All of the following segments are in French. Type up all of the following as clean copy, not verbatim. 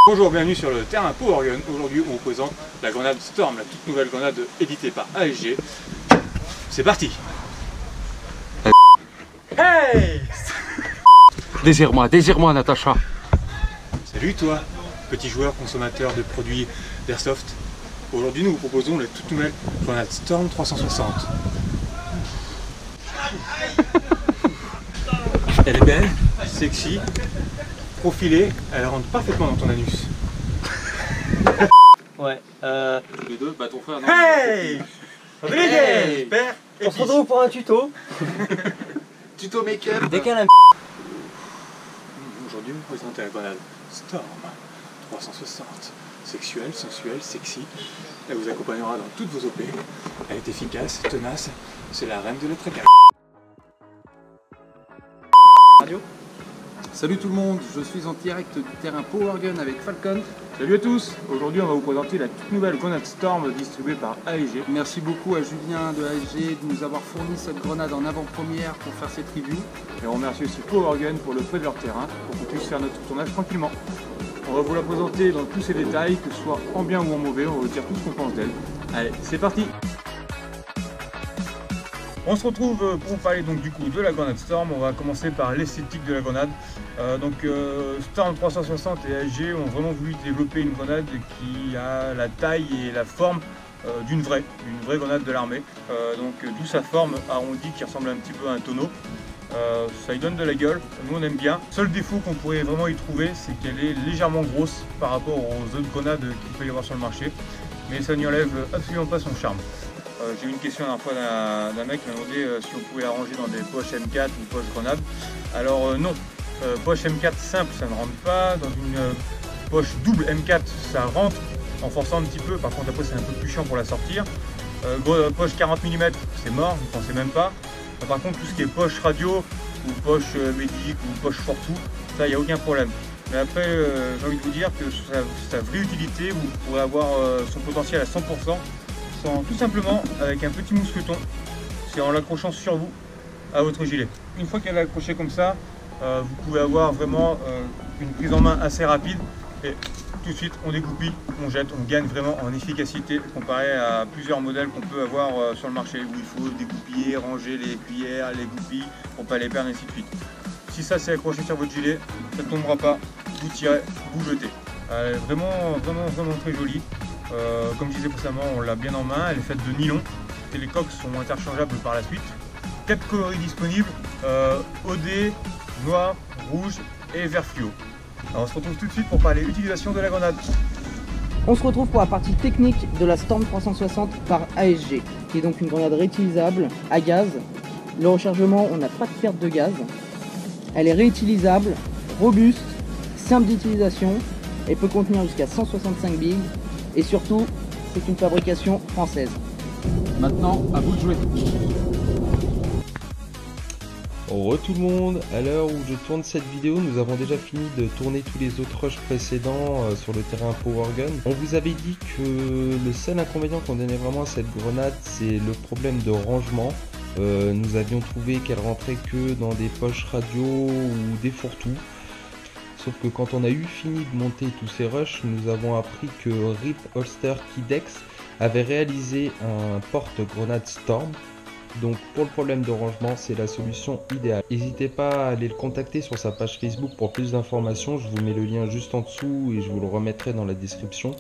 Bonjour, bienvenue sur le terrain Power Gun. Aujourd'hui, on vous présente la grenade Storm, la toute nouvelle grenade éditée par ASG. C'est parti. Hey! Désire-moi, Natacha. Salut toi, petit joueur consommateur de produits d'Airsoft. Aujourd'hui, nous vous proposons la toute nouvelle grenade Storm 360. Elle est belle, sexy, profilée, elle rentre parfaitement dans ton anus. Ouais, Tous les deux, bah ton frère non. Hey! Hey! Père et on se retrouve pour un tuto. Tuto make-up. Décale un Aujourd'hui, vous présentez la grenade Storm 360. Sexuelle, sensuelle, sexy. Elle vous accompagnera dans toutes vos OP. Elle est efficace, tenace. C'est la reine de la traquage. radio. Salut tout le monde, je suis en direct du terrain Power Gun avec Falcon. Salut à tous. Aujourd'hui, on va vous présenter la toute nouvelle grenade Storm distribuée par ASG. Merci beaucoup à Julien de ASG de nous avoir fourni cette grenade en avant-première pour faire cette review. Et on remercie aussi Power Gun pour le prêt de leur terrain pour qu'on puisse faire notre tournage tranquillement. On va vous la présenter dans tous ses détails, que ce soit en bien ou en mauvais, on va vous dire tout ce qu'on pense d'elle. Allez, c'est parti. On se retrouve pour parler donc du coup de la grenade Storm. On va commencer par l'esthétique de la grenade. Storm 360 et ASG ont vraiment voulu développer une grenade qui a la taille et la forme d'une vraie grenade de l'armée. D'où sa forme arrondie qui ressemble un petit peu à un tonneau. Ça lui donne de la gueule, nous on aime bien. Seul défaut qu'on pourrait vraiment y trouver, c'est qu'elle est légèrement grosse par rapport aux autres grenades qu'il peut y avoir sur le marché. Mais ça n'y enlève absolument pas son charme. J'ai eu une question la dernière fois d'un mec qui m'a demandé si on pouvait la ranger dans des poches M4 ou poches grenade. Alors non, poche M4 simple ça ne rentre pas, dans une poche double M4 ça rentre en forçant un petit peu, par contre après c'est un peu plus chiant pour la sortir. Poche 40 mm c'est mort, ne pensez même pas. Par contre tout ce qui est poche radio ou poche médic ou poche fourre-tout, ça il n'y a aucun problème. Mais après j'ai envie de vous dire que sa vraie utilité, vous pourrez avoir son potentiel à 100%. Tout simplement avec un petit mousqueton, c'est en l'accrochant sur vous à votre gilet. Une fois qu'elle est accrochée comme ça, vous pouvez avoir vraiment une prise en main assez rapide et tout de suite on dégoupille, on jette, on gagne vraiment en efficacité comparé à plusieurs modèles qu'on peut avoir sur le marché où il faut dégoupiller, ranger les cuillères, les goupilles pour ne pas les perdre et ainsi de suite. Si ça c'est accroché sur votre gilet, ça ne tombera pas, vous tirez, vous jetez. Elle est vraiment très jolie. Comme je disais précédemment, on l'a bien en main, elle est faite de nylon et les coques sont interchangeables par la suite. 4 coloris disponibles, OD, noir, rouge et vert fluo. Alors on se retrouve tout de suite pour parler utilisation de la grenade. On se retrouve pour la partie technique de la Storm 360 par ASG, qui est donc une grenade réutilisable à gaz. Le rechargement, on n'a pas de perte de gaz. Elle est réutilisable, robuste, simple d'utilisation et peut contenir jusqu'à 165 billes. Et surtout, c'est une fabrication française. Maintenant, à vous de jouer. Re tout le monde, à l'heure où je tourne cette vidéo, nous avons déjà fini de tourner tous les autres rushs précédents sur le terrain Power Gun. On vous avait dit que le seul inconvénient qu'on donnait vraiment à cette grenade, c'est le problème de rangement. Nous avions trouvé qu'elle rentrait que dans des poches radio ou des fourre-tout. Sauf que quand on a eu fini de monter tous ces rushs, nous avons appris que RIP Holster Kidex avait réalisé un porte-grenade Storm. Donc pour le problème de rangement, c'est la solution idéale. N'hésitez pas à aller le contacter sur sa page Facebook pour plus d'informations. Je vous mets le lien juste en dessous et je vous le remettrai dans la description.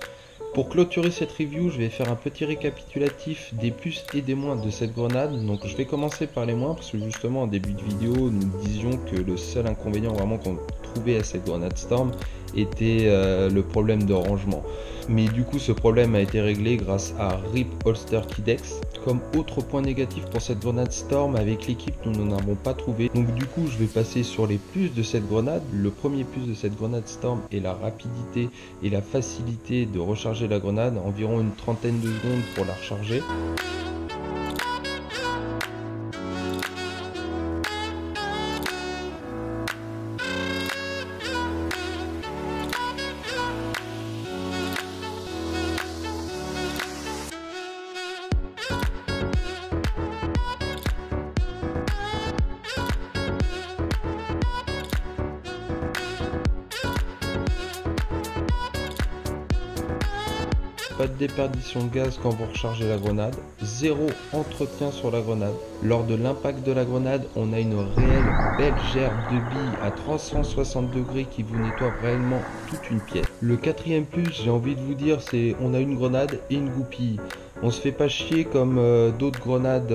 Pour clôturer cette review, je vais faire un petit récapitulatif des plus et des moins de cette grenade. Donc je vais commencer par les moins parce que justement en début de vidéo nous disions que le seul inconvénient vraiment qu'on trouvait à cette grenade Storm était le problème de rangement. Mais du coup ce problème a été réglé grâce à RIP Holster Kidex. Comme autre point négatif pour cette grenade Storm, avec l'équipe nous n'en avons pas trouvé. Donc du coup je vais passer sur les plus de cette grenade. Le premier plus de cette grenade Storm est la rapidité et la facilité de recharger la grenade, environ une trentaine de secondes pour la recharger. Pas de déperdition de gaz quand vous rechargez la grenade, zéro entretien sur la grenade. Lors de l'impact de la grenade, on a une réelle belle gerbe de billes à 360 degrés qui vous nettoie réellement toute une pièce. Le quatrième plus, j'ai envie de vous dire, c'est on a une grenade et une goupille. On se fait pas chier comme d'autres grenades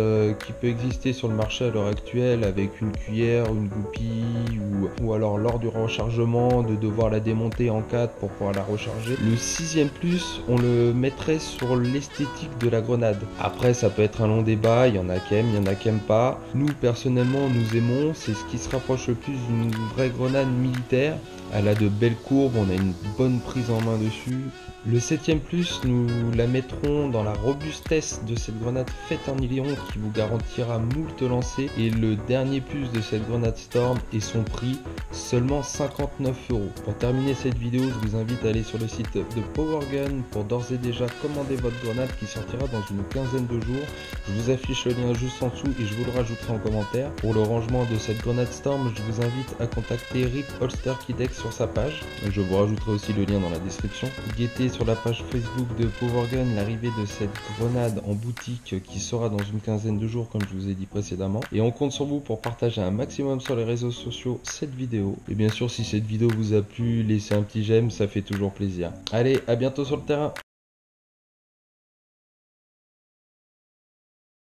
qui peuvent exister sur le marché à l'heure actuelle avec une cuillère, une goupille ou alors lors du rechargement de devoir la démonter en 4 pour pouvoir la recharger. Le sixième plus, on le mettrait sur l'esthétique de la grenade. Après ça peut être un long débat, il y en a qui aiment, il y en a qui aiment pas. Nous personnellement nous aimons, c'est ce qui se rapproche le plus d'une vraie grenade militaire. Elle a de belles courbes, on a une bonne prise en main dessus. Le septième plus, nous la mettrons dans la robustesse de cette grenade faite en nylon qui vous garantira moult lancers. Et le dernier plus de cette grenade Storm est son prix, seulement 59 €. Pour terminer cette vidéo, je vous invite à aller sur le site de Powergun pour d'ores et déjà commander votre grenade qui sortira dans une quinzaine de jours. Je vous affiche le lien juste en dessous et je vous le rajouterai en commentaire. Pour le rangement de cette grenade Storm, je vous invite à contacter RIP Holster Kidex sur sa page. Je vous rajouterai aussi le lien dans la description. Guettez sur la page Facebook de Powergun l'arrivée de cette grenade en boutique qui sera dans une quinzaine de jours comme je vous ai dit précédemment. Et on compte sur vous pour partager un maximum sur les réseaux sociaux cette vidéo. Et bien sûr si cette vidéo vous a plu, laissez un petit j'aime, ça fait toujours plaisir. Allez, à bientôt sur le terrain.